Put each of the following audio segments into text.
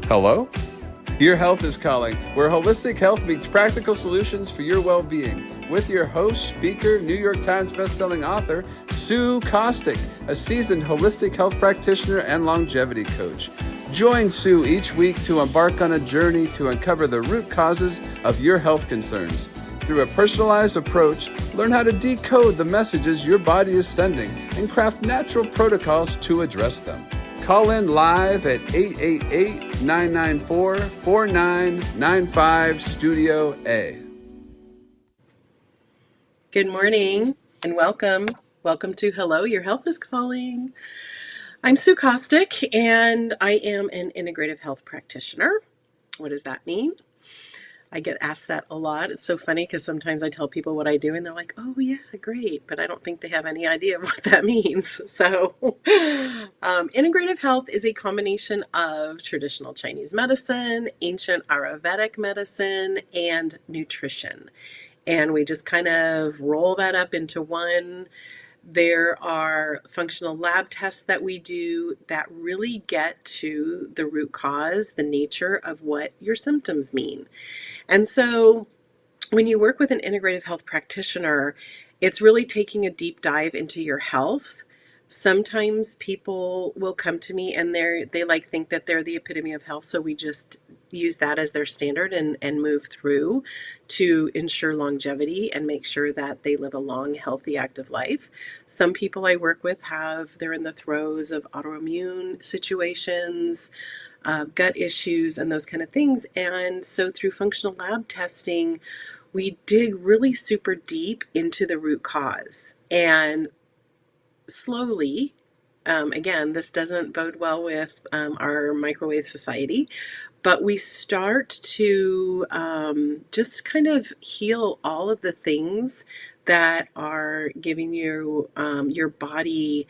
Hello? Your Health is Calling, where holistic health meets practical solutions for your well-being. With your host, speaker, New York Times bestselling author, Sue Kostick, a seasoned holistic health practitioner and longevity coach. Join Sue each week to embark on a journey to uncover the root causes of your health concerns. Through a personalized approach, learn how to decode the messages your body is sending and craft natural protocols to address them. Call in live at 888-994-4995 Studio A. Good morning and welcome. Welcome to Hello, Your Health is Calling. I'm Sue Kostick and I am an integrative health practitioner. What does that mean? I get asked that a lot. It's so funny because sometimes I tell people what I do and they're like, oh yeah, great. But I don't think they have any idea of what that means. So integrative health is a combination of traditional Chinese medicine, ancient Ayurvedic medicine, and nutrition. And we just kind of roll that up into one. There are functional lab tests that we do that really get to the root cause, the nature of what your symptoms mean. And so when you work with an integrative health practitioner, it's really taking a deep dive into your health. Sometimes people will come to me and they think that they're the epitome of health, so we just use that as their standard and move through to ensure longevity and make sure that they live a long, healthy, active life. Some people I work with they're in the throes of autoimmune situations, gut issues, and those kind of things. And so through functional lab testing, we dig really super deep into the root cause. And slowly, again, this doesn't bode well with our microwave society, but we start to just kind of heal all of the things that are giving you your body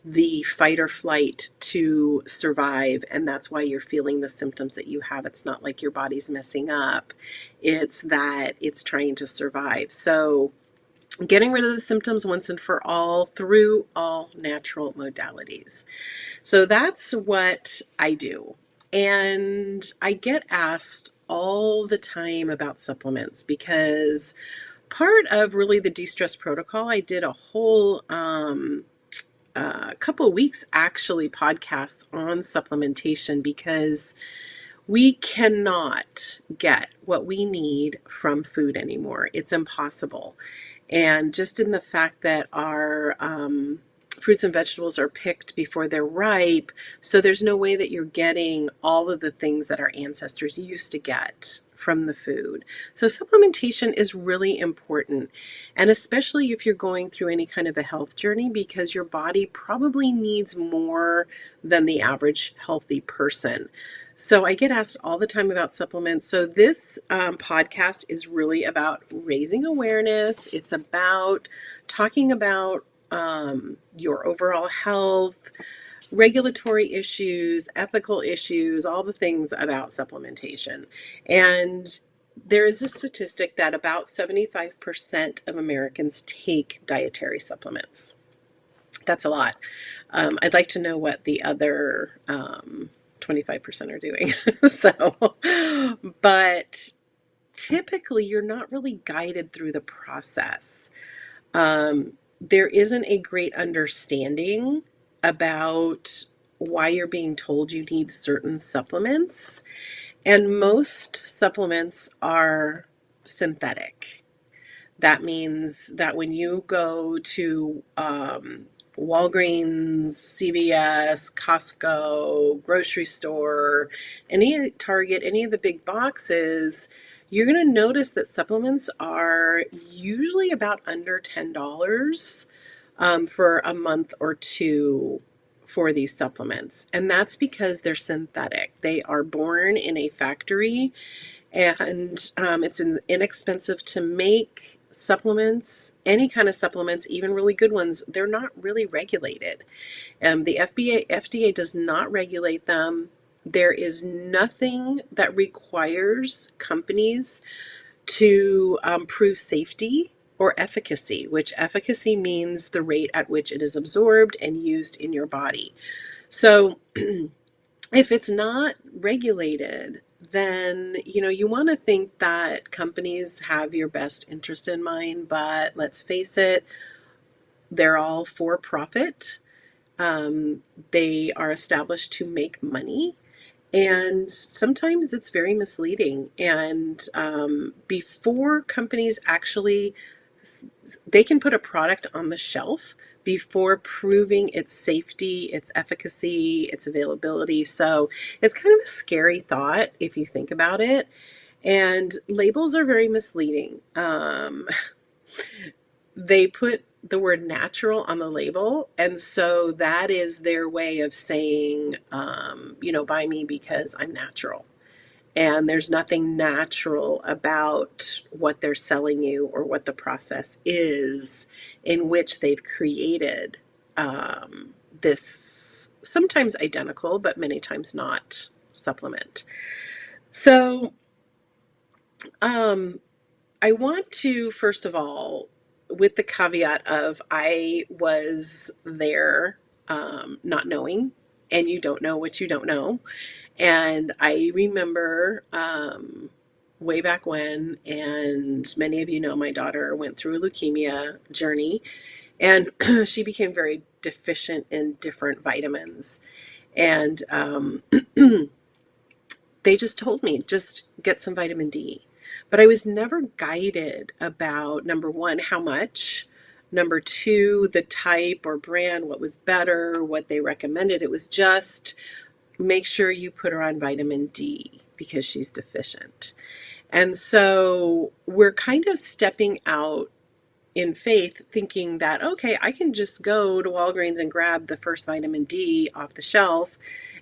the fight or flight to survive, and that's why you're feeling the symptoms that you have. It's not like your body's messing up, it's that it's trying to survive. So getting rid of the symptoms once and for all through all natural modalities. So that's what I do. And I get asked all the time about supplements because part of really the de-stress protocol, I did a whole couple of weeks actually podcasts on supplementation because we cannot get what we need from food anymore. It's impossible. And just in the fact that our fruits and vegetables are picked before they're ripe, so there's no way that you're getting all of the things that our ancestors used to get from the food. So supplementation is really important, and especially if you're going through any kind of a health journey, because your body probably needs more than the average healthy person. So I get asked all the time about supplements. So this podcast is really about raising awareness. It's about talking about your overall health, regulatory issues, ethical issues, all the things about supplementation. And there is a statistic that about 75% of Americans take dietary supplements. That's a lot. I'd like to know what the other 25% are doing. But typically you're not really guided through the process. There isn't a great understanding about why you're being told you need certain supplements. And most supplements are synthetic. That means that when you go to Walgreens, CVS, Costco, grocery store, any Target, any of the big boxes, you're going to notice that supplements are usually about under $10 for a month or two for these supplements. And that's because they're synthetic. They are born in a factory, and it's inexpensive to make supplements. Any kind of supplements, even really good ones, they're not really regulated. The FDA does not regulate them. There is nothing that requires companies to prove safety or efficacy, which efficacy means the rate at which it is absorbed and used in your body. So if it's not regulated, then you want to think that companies have your best interest in mind, but let's face it, they're all for profit. Um, they are established to make money, and sometimes it's very misleading. And before companies actually, they can put a product on the shelf before proving its safety, its efficacy, its availability. So it's kind of a scary thought if you think about it. And labels are very misleading. They put the word natural on the label, and so that is their way of saying, buy me because I'm natural. And there's nothing natural about what they're selling you or what the process is in which they've created this sometimes identical, but many times not supplement. So um, I want to, first of all, with the caveat of I was there not knowing, and you don't know what you don't know. And I remember way back when, and many of you know my daughter went through a leukemia journey, and she became very deficient in different vitamins. And they just told me, just get some vitamin D. But I was never guided about, number one, how much, number two, the type or brand, what was better, what they recommended. It was just make sure you put her on vitamin D because she's deficient. And so we're kind of stepping out in faith thinking that, okay, I can just go to Walgreens and grab the first vitamin D off the shelf.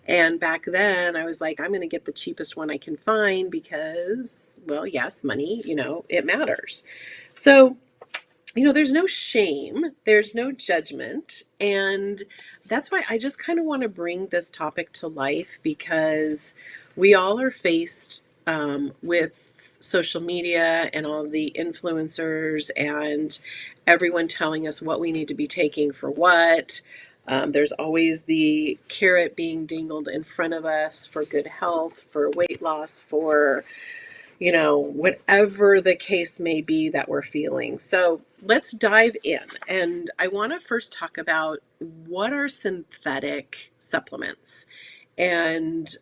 And back then I was like, I'm going to get the cheapest one I can find because, well, yes, money, it matters. So, there's no shame, there's no judgment. And that's why I just kind of want to bring this topic to life, because we all are faced with social media and all the influencers and everyone telling us what we need to be taking for what. There's always the carrot being dangled in front of us for good health, for weight loss, for whatever the case may be that we're feeling. So let's dive in. And I want to first talk about what are synthetic supplements. And,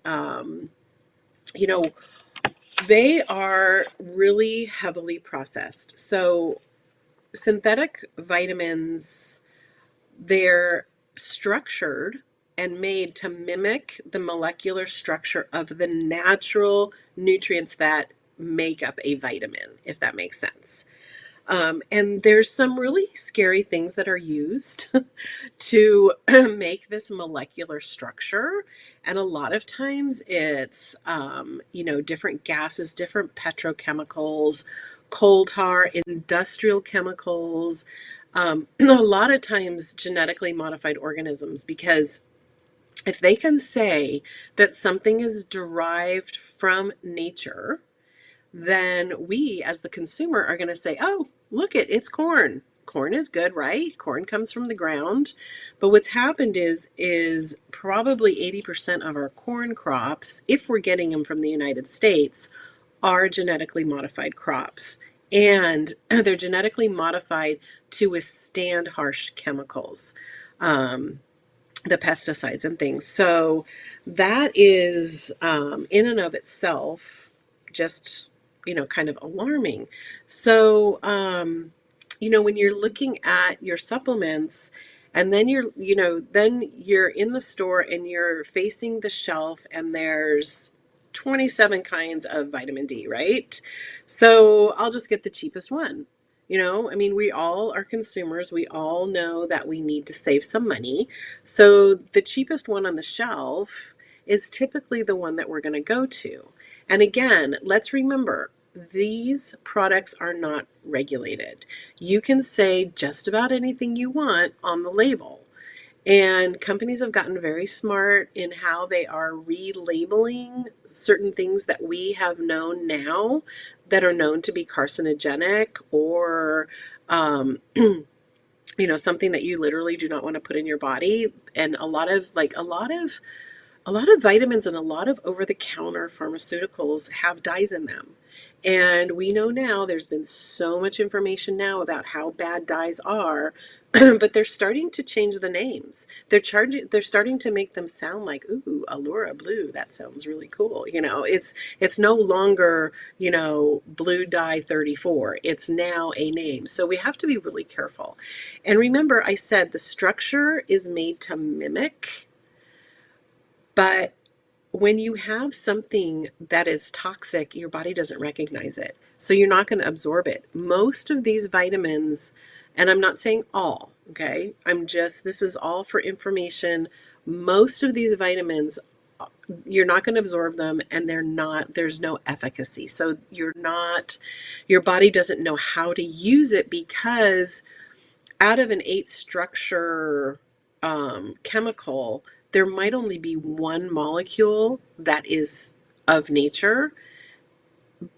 they are really heavily processed. So synthetic vitamins, they're structured and made to mimic the molecular structure of the natural nutrients that make up a vitamin, if that makes sense. And there's some really scary things that are used to make this molecular structure. And a lot of times it's, different gases, different petrochemicals, coal tar, industrial chemicals, a lot of times genetically modified organisms, because if they can say that something is derived from nature, then we as the consumer are going to say, oh, look it's corn. Corn is good, right? Corn comes from the ground. But what's happened is probably 80% of our corn crops, if we're getting them from the United States, are genetically modified crops. And they're genetically modified to withstand harsh chemicals, the pesticides and things. So that is, in and of itself, just, kind of alarming. So, when you're looking at your supplements, and then you're in the store and you're facing the shelf and there's 27 kinds of vitamin D, right? So I'll just get the cheapest one. We all are consumers. We all know that we need to save some money. So the cheapest one on the shelf is typically the one that we're going to go to. And again, let's remember, these products are not regulated. You can say just about anything you want on the label. And companies have gotten very smart in how they are relabeling certain things that we have known now that are known to be carcinogenic, or something that you literally do not want to put in your body. And a lot of a lot of vitamins and a lot of over-the-counter pharmaceuticals have dyes in them. And we know now there's been so much information now about how bad dyes are, but they're starting to change the names. They're starting to make them sound like, ooh, Allura Blue, that sounds really cool. It's no longer, blue dye 34. It's now a name. So we have to be really careful. And remember, I said the structure is made to mimic, but when you have something that is toxic, your body doesn't recognize it. So you're not going to absorb it. Most of these vitamins, and I'm not saying all, okay? This is all for information. Most of these vitamins, you're not going to absorb them, and there's no efficacy. So your body doesn't know how to use it, because out of an 8 structure chemical, there might only be one molecule that is of nature,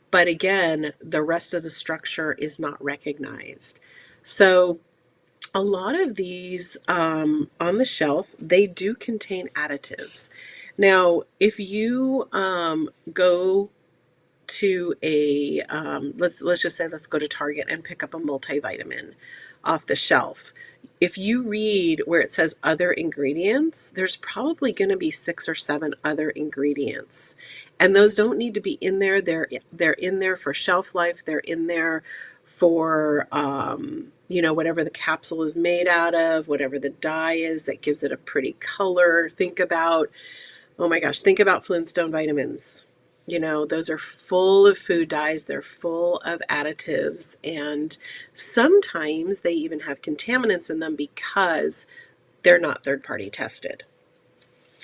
but again, the rest of the structure is not recognized. So a lot of these on the shelf, they do contain additives. Now, if you go to a let's just say, let's go to Target and pick up a multivitamin off the shelf. If you read where it says other ingredients, there's probably going to be 6 or 7 other ingredients, and those don't need to be in there. They're in there for shelf life. They're in there for whatever the capsule is made out of, whatever the dye is that gives it a pretty color. Oh my gosh, think about Flintstone vitamins. Those are full of food dyes, they're full of additives, and sometimes they even have contaminants in them because they're not third-party tested.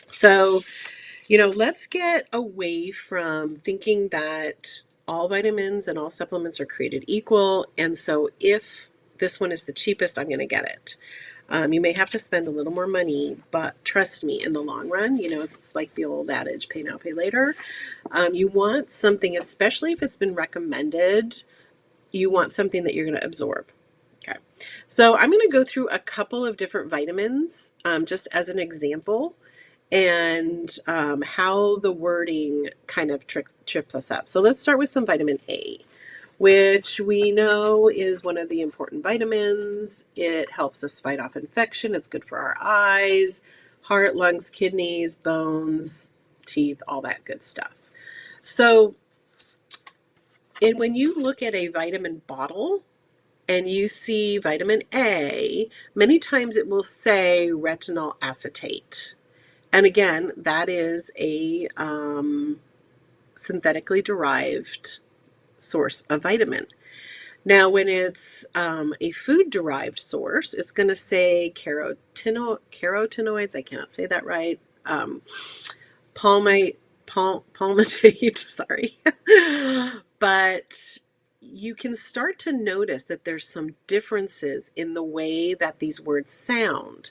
So, let's get away from thinking that all vitamins and all supplements are created equal, and so if this one is the cheapest, I'm going to get it. You may have to spend a little more money, but trust me, in the long run, it's like the old adage, pay now, pay later. You want something, especially if it's been recommended, you want something that you're going to absorb. Okay. So I'm going to go through a couple of different vitamins, just as an example, and how the wording kind of trips us up. So let's start with some vitamin A, which we know is one of the important vitamins. It helps us fight off infection. It's good for our eyes, heart, lungs, kidneys, bones, teeth, all that good stuff. So when you look at a vitamin bottle and you see vitamin A, many times it will say retinol acetate. And again, that is a synthetically derived source of vitamin. Now, when it's a food-derived source, it's going to say carotenoids. I cannot say that right. Palmitate. Sorry, but you can start to notice that there's some differences in the way that these words sound.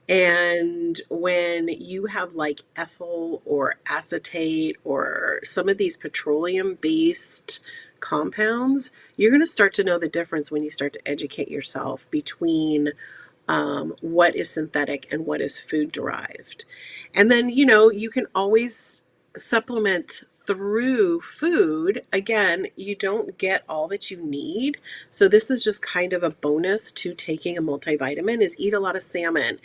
And when you have like ethyl or acetate or some of these petroleum-based compounds, you're going to start to know the difference when you start to educate yourself between what is synthetic and what is food-derived. And then, you can always supplement through food. Again, you don't get all that you need. So this is just kind of a bonus to taking a multivitamin, is eat a lot of salmon.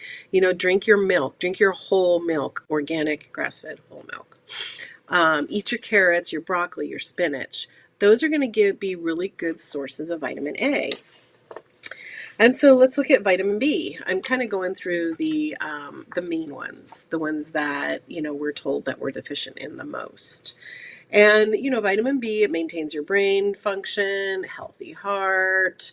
Drink your milk, drink your whole milk, organic, grass-fed whole milk. Eat your carrots, your broccoli, your spinach. Those are going to be really good sources of vitamin A. And so let's look at vitamin B. I'm kind of going through the main ones, the ones that, we're told that we're deficient in the most. And, vitamin B, it maintains your brain function, healthy heart,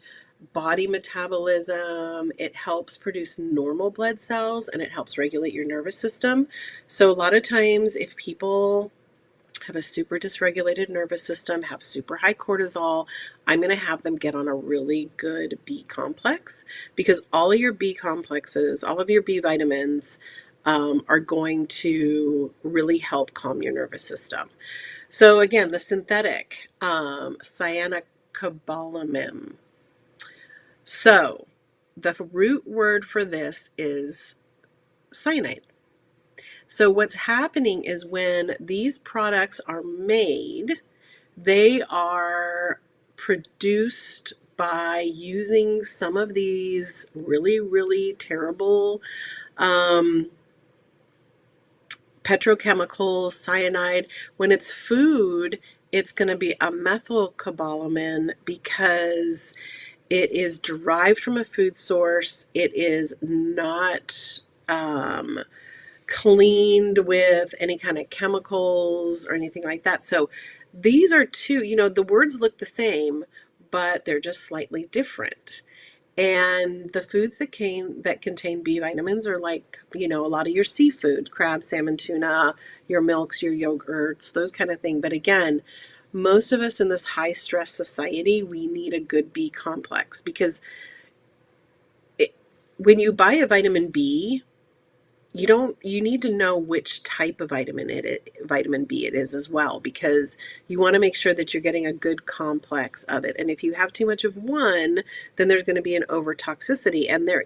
body metabolism. It helps produce normal blood cells, and it helps regulate your nervous system. So a lot of times if people have a super dysregulated nervous system, have super high cortisol, I'm going to have them get on a really good B complex, because all of your B complexes, all of your B vitamins are going to really help calm your nervous system. So again, the synthetic, cyanocobalamin. So the root word for this is cyanide. So what's happening is when these products are made, they are produced by using some of these really, really terrible um, petrochemicals, cyanide. When it's food, it's going to be a methylcobalamin because it is derived from a food source. It is not cleaned with any kind of chemicals or anything like that. So these are two, the words look the same, but they're just slightly different. And the foods that contain B vitamins are like, a lot of your seafood, crab, salmon, tuna, your milks, your yogurts, those kind of thing. But again, most of us in this high stress society, we need a good B complex because when you buy a vitamin B, you need to know which type of vitamin B it is as well, because you want to make sure that you're getting a good complex of it. And if you have too much of one, then there's going to be an overtoxicity, and there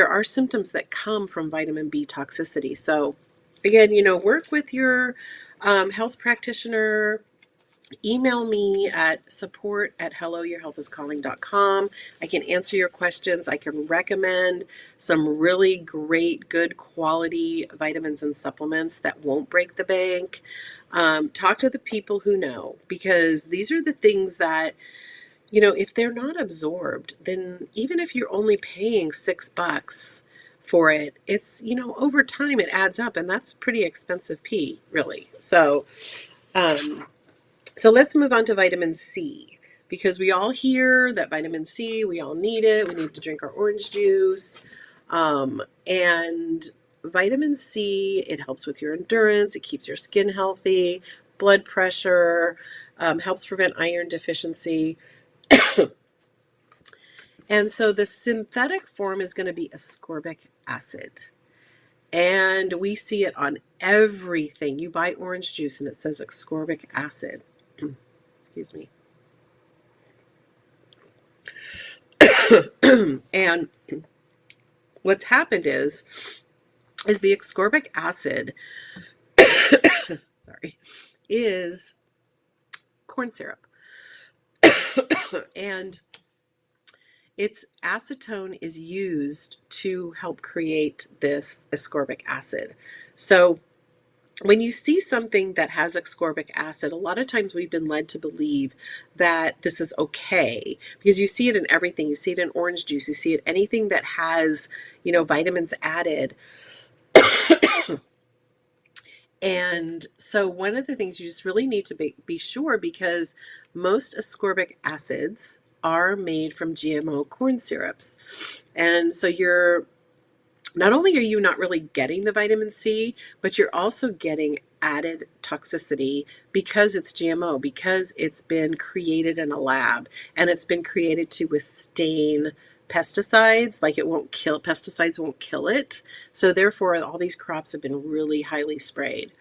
are symptoms that come from vitamin B toxicity. So again, work with your health practitioner. Email me at support@helloyourhealthiscalling.com. I can answer your questions. I can recommend some really great, good quality vitamins and supplements that won't break the bank. Talk to the people who know, because these are the things that, if they're not absorbed, then even if you're only paying $6 for it, it's, over time it adds up, and that's pretty expensive pee, really. So let's move on to vitamin C, because we all hear that vitamin C, we all need it. We need to drink our orange juice. And vitamin C, it helps with your endurance. It keeps your skin healthy, blood pressure, helps prevent iron deficiency. And so the synthetic form is going to be ascorbic acid. And we see it on everything. You buy orange juice and it says ascorbic acid. Excuse me. And what's happened is the ascorbic acid sorry, is corn syrup. And its acetone is used to help create this ascorbic acid. So when you see something that has ascorbic acid, a lot of times we've been led to believe that this is okay, because you see it in everything. You see it in orange juice. You see it anything that has, vitamins added. And so one of the things you just really need to be sure, because most ascorbic acids are made from GMO corn syrups. And so not only are you not really getting the vitamin C, but you're also getting added toxicity because it's GMO, because it's been created in a lab, and it's been created to withstand pesticides. Like pesticides won't kill it. So therefore, all these crops have been really highly sprayed.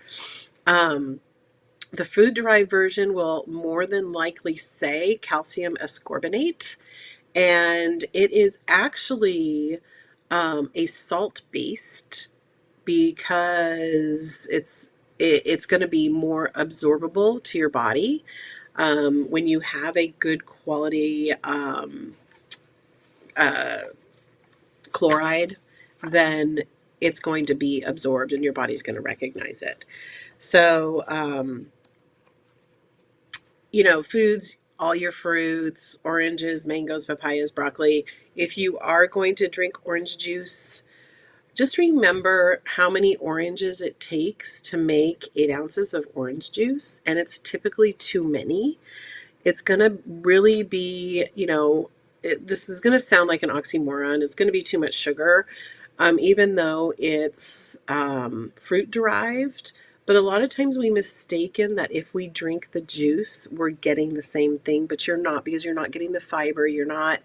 The food-derived version will more than likely say calcium ascorbinate, and it is actually a salt-based, because it's going to be more absorbable to your body. When you have a good quality chloride, then it's going to be absorbed and your body's going to recognize it. So, foods, all your fruits, oranges, mangoes, papayas, broccoli. If you are going to drink orange juice, just remember how many oranges it takes to make 8 ounces of orange juice, and it's typically too many. It's going to really be, this is going to sound like an oxymoron. It's going to be too much sugar, even though it's fruit derived. But a lot of times we mistaken that if we drink the juice, we're getting the same thing, but you're not, because you're not getting the fiber, you're not,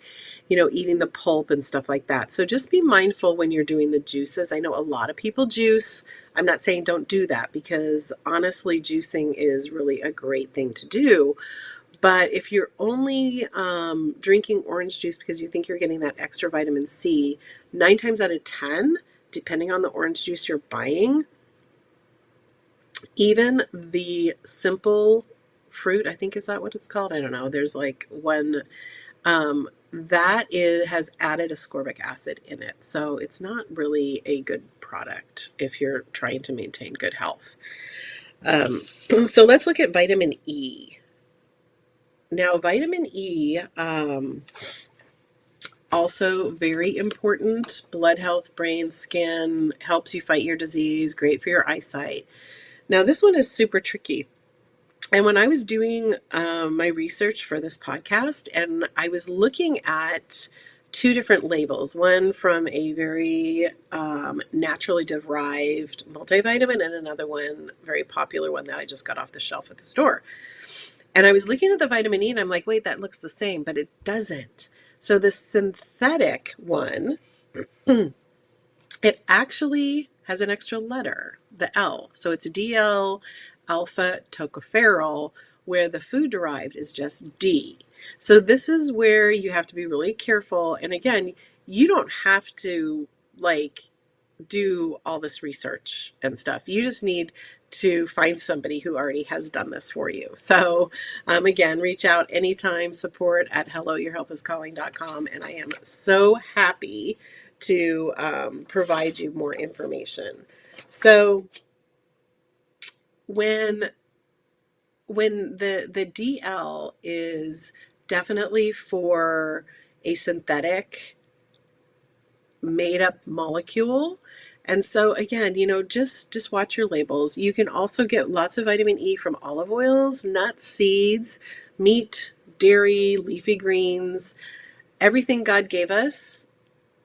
eating the pulp and stuff like that. So just be mindful when you're doing the juices. I know a lot of people juice. I'm not saying don't do that, because honestly, juicing is really a great thing to do. But if you're only drinking orange juice because you think you're getting that extra vitamin C, 9 times out of 10, depending on the orange juice you're buying, even the simple fruit, I think, is that what it's called? I don't know. There's like one has added ascorbic acid in it. So it's not really a good product if you're trying to maintain good health. So let's look at vitamin E. Now, vitamin E, also very important. Blood health, brain, skin, helps you fight your disease, great for your eyesight. Now, this one is super tricky. And when I was doing my research for this podcast, and I was looking at two different labels, one from a very naturally derived multivitamin and another one, very popular one that I just got off the shelf at the store. And I was looking at the vitamin E and I'm like, wait, that looks the same, but it doesn't. So the synthetic one, it actually has an extra letter, the L. So it's DL alpha tocopherol, where the food derived is just D. So this is where you have to be really careful. And again, you don't have to do all this research and stuff. You just need to find somebody who already has done this for you. So again, reach out anytime, support at helloyourhealthiscalling.com. And I am so happy to provide you more information. So when the DL is definitely for a synthetic made up molecule. And so again, just watch your labels. You can also get lots of vitamin E from olive oils, nuts, seeds, meat, dairy, leafy greens. Everything God gave us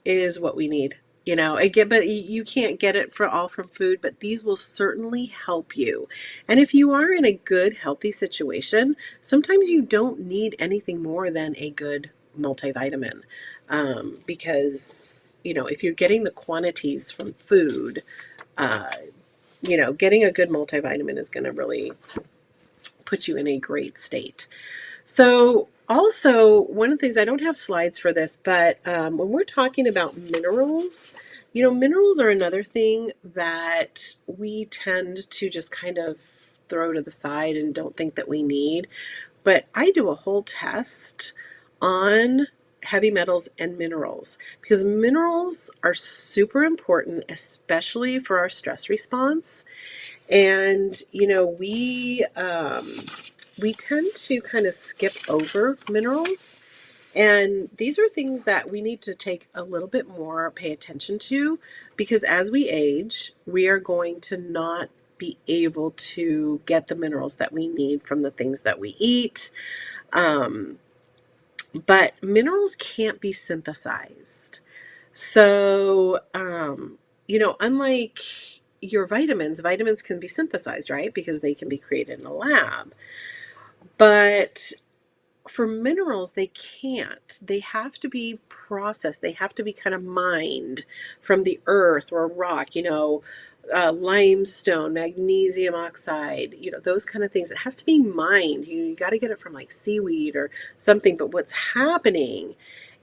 is what we need. But you can't get it all from food, but these will certainly help you. And if you are in a good, healthy situation, sometimes you don't need anything more than a good multivitamin. Because, if you're getting the quantities from food, getting a good multivitamin is going to really put you in a great state. So also, one of the things, I don't have slides for this, but when we're talking about minerals, minerals are another thing that we tend to just kind of throw to the side and don't think that we need. But I do a whole test on heavy metals and minerals because minerals are super important, especially for our stress response. And, we tend to kind of skip over minerals. And these are things that we need to take a little bit more pay attention to because as we age, we are going to not be able to get the minerals that we need from the things that we eat. But minerals can't be synthesized. So, unlike your vitamins can be synthesized, right? Because they can be created in a lab. But for minerals, they can't. They have to be processed. They have to be kind of mined from the earth or rock, limestone, magnesium oxide, those kind of things. It has to be mined. You got to get it from like seaweed or something. But what's happening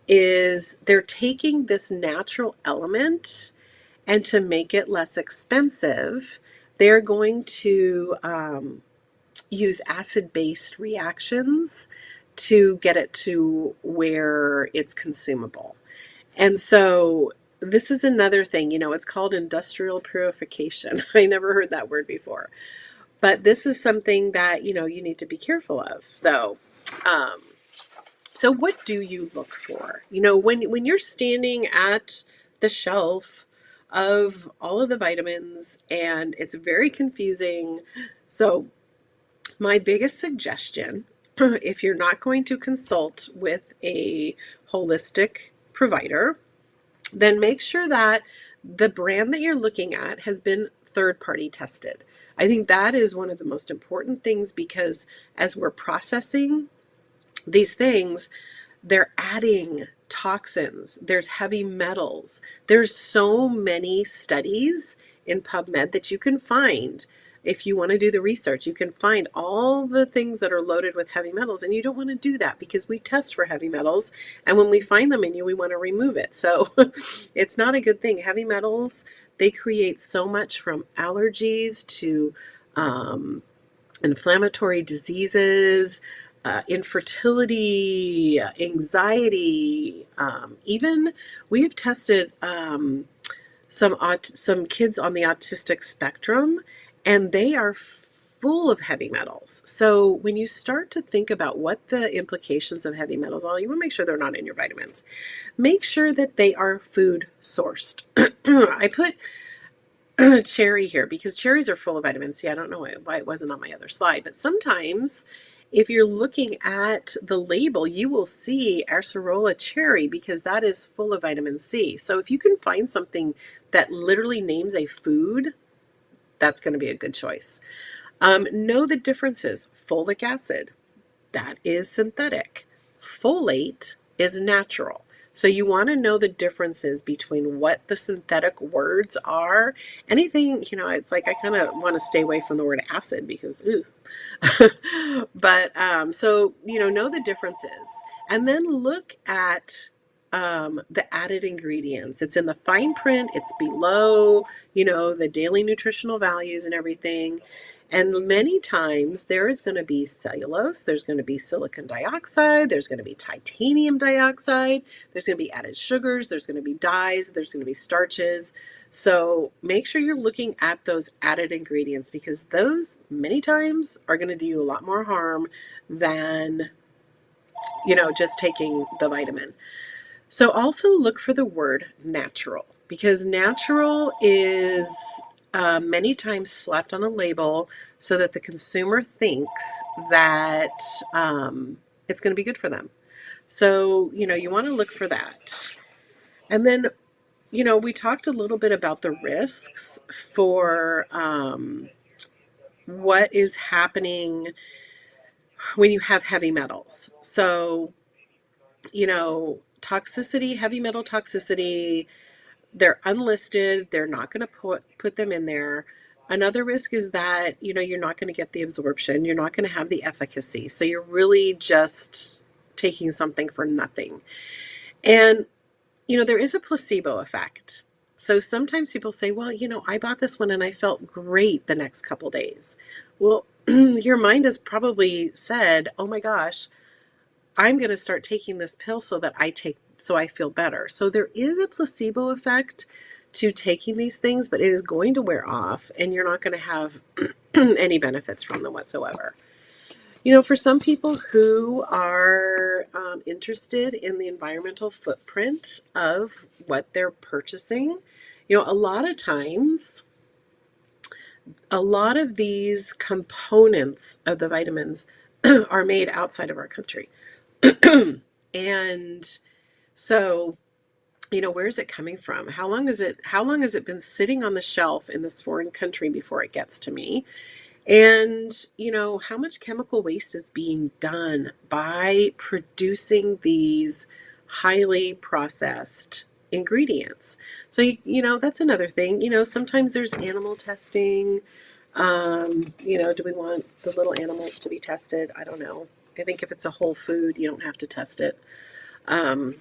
is they're taking this natural element and to make it less expensive, they're going to use acid-based reactions to get it to where it's consumable. And so this is another thing, it's called industrial purification. I never heard that word before. But this is something that, you need to be careful of. So what do you look for? When you're standing at the shelf of all of the vitamins and it's very confusing. So my biggest suggestion, if you're not going to consult with a holistic provider, then make sure that the brand that you're looking at has been third-party tested. I think that is one of the most important things because as we're processing these things, they're adding toxins, there's heavy metals. There's so many studies in PubMed that you can find if you want to do the research, you can find all the things that are loaded with heavy metals, and you don't want to do that because we test for heavy metals, and when we find them in you, we want to remove it. So it's not a good thing. Heavy metals, they create so much, from allergies to inflammatory diseases, infertility, anxiety. Even we have tested some kids on the autistic spectrum, and they are full of heavy metals. So when you start to think about what the implications of heavy metals are, you want to make sure they're not in your vitamins. Make sure that they are food sourced. I put cherry here because cherries are full of vitamin C. I don't know why it wasn't on my other slide, but sometimes if you're looking at the label, you will see acerola cherry because that is full of vitamin C. So if you can find something that literally names a food, that's going to be a good choice. Know the differences. Folic acid, that is synthetic. Folate is natural. So you want to know the differences between what the synthetic words are. Anything, it's like I kind of want to stay away from the word acid because, ooh. But so, know the differences. And then look at the added ingredients. It's in the fine print. It's below, the daily nutritional values and everything. And many times there is going to be cellulose, there's going to be silicon dioxide, there's going to be titanium dioxide, there's going to be added sugars, there's going to be dyes, there's going to be starches. So make sure you're looking at those added ingredients because those many times are going to do you a lot more harm than, just taking the vitamin. So also look for the word natural because natural is many times slapped on a label so that the consumer thinks that it's going to be good for them. So, you want to look for that. And then, we talked a little bit about the risks for what is happening when you have heavy metals. So, toxicity, heavy metal toxicity, they're unlisted. They're not going to put them in there. Another risk is that, you're not going to get the absorption. You're not going to have the efficacy. So you're really just taking something for nothing. And, there is a placebo effect. So sometimes people say, well, I bought this one and I felt great the next couple days. Well, your mind has probably said, oh my gosh, I'm going to start taking this pill so I feel better. So there is a placebo effect to taking these things, but it is going to wear off and you're not going to have any benefits from them whatsoever. For some people who are interested in the environmental footprint of what they're purchasing, a lot of times, a lot of these components of the vitamins are made outside of our country. And so, where is it coming from? How long has it been sitting on the shelf in this foreign country before it gets to me? And, how much chemical waste is being done by producing these highly processed ingredients? So, that's another thing. Sometimes there's animal testing. Do we want the little animals to be tested? I don't know. I think if it's a whole food, you don't have to test it. I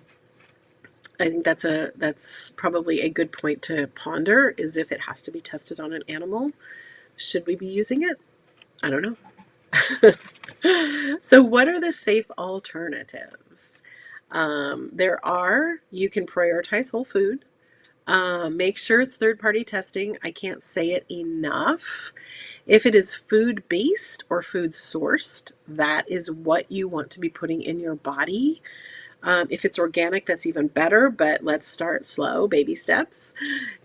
think that's probably a good point to ponder, is if it has to be tested on an animal, should we be using it? I don't know. So what are the safe alternatives? You can prioritize whole food. Make sure it's third-party testing. I can't say it enough. If it is food-based or food-sourced, that is what you want to be putting in your body. If it's organic, that's even better, but let's start slow, baby steps.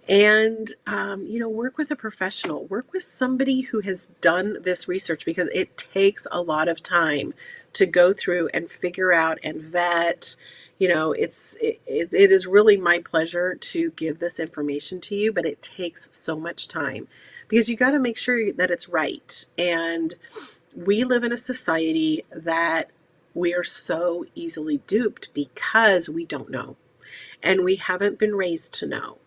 And, work with a professional. Work with somebody who has done this research because it takes a lot of time to go through and figure out and vet. It is really my pleasure to give this information to you, but it takes so much time because you got to make sure that it's right. And we live in a society that we are so easily duped because we don't know and we haven't been raised to know.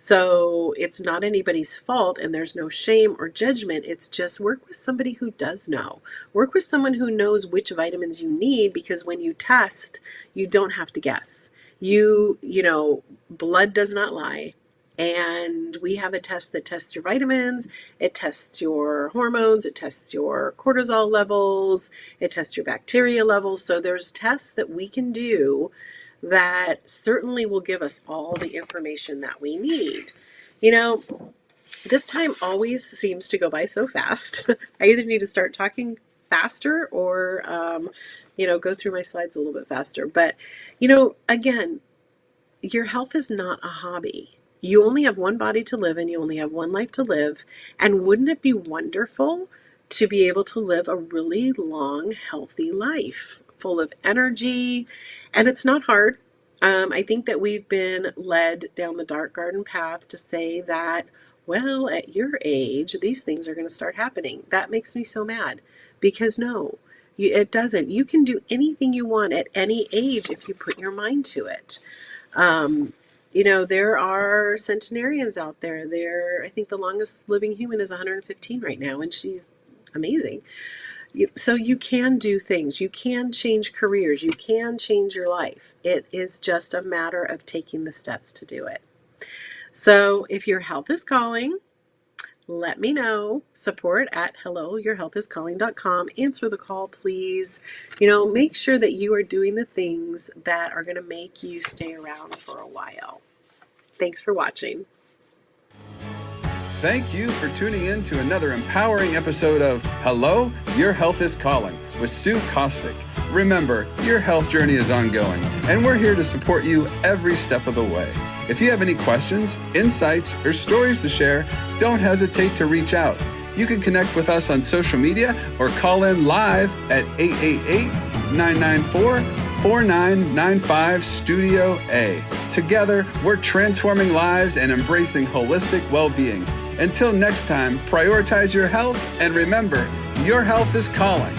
So it's not anybody's fault, and there's no shame or judgment. It's just work with somebody who does know. Work with someone who knows which vitamins you need, because when you test, you don't have to guess. Blood does not lie. And we have a test that tests your vitamins, it tests your hormones, it tests your cortisol levels, it tests your bacteria levels. So there's tests that we can do that certainly will give us all the information that we need. This time always seems to go by so fast. I either need to start talking faster or, go through my slides a little bit faster. But, again, your health is not a hobby. You only have one body to live in. You only have one life to live. And wouldn't it be wonderful to be able to live a really long, healthy life full of energy? And it's not hard. I think that we've been led down the dark garden path to say that, well, at your age, these things are going to start happening. That makes me so mad, because no, it doesn't. You can do anything you want at any age if you put your mind to it. There are centenarians out there. I think the longest living human is 115 right now, and she's amazing. So you can do things. You can change careers. You can change your life. It is just a matter of taking the steps to do it. So if your health is calling, let me know. Support at helloyourhealthiscalling.com. Answer the call, please. Make sure that you are doing the things that are going to make you stay around for a while. Thanks for watching. Thank you for tuning in to another empowering episode of Hello, Your Health is Calling with Sue Kostick. Remember, your health journey is ongoing, and we're here to support you every step of the way. If you have any questions, insights, or stories to share, don't hesitate to reach out. You can connect with us on social media or call in live at 888-994-4995 Studio A. Together, we're transforming lives and embracing holistic well-being. Until next time, prioritize your health, and remember, your health is calling.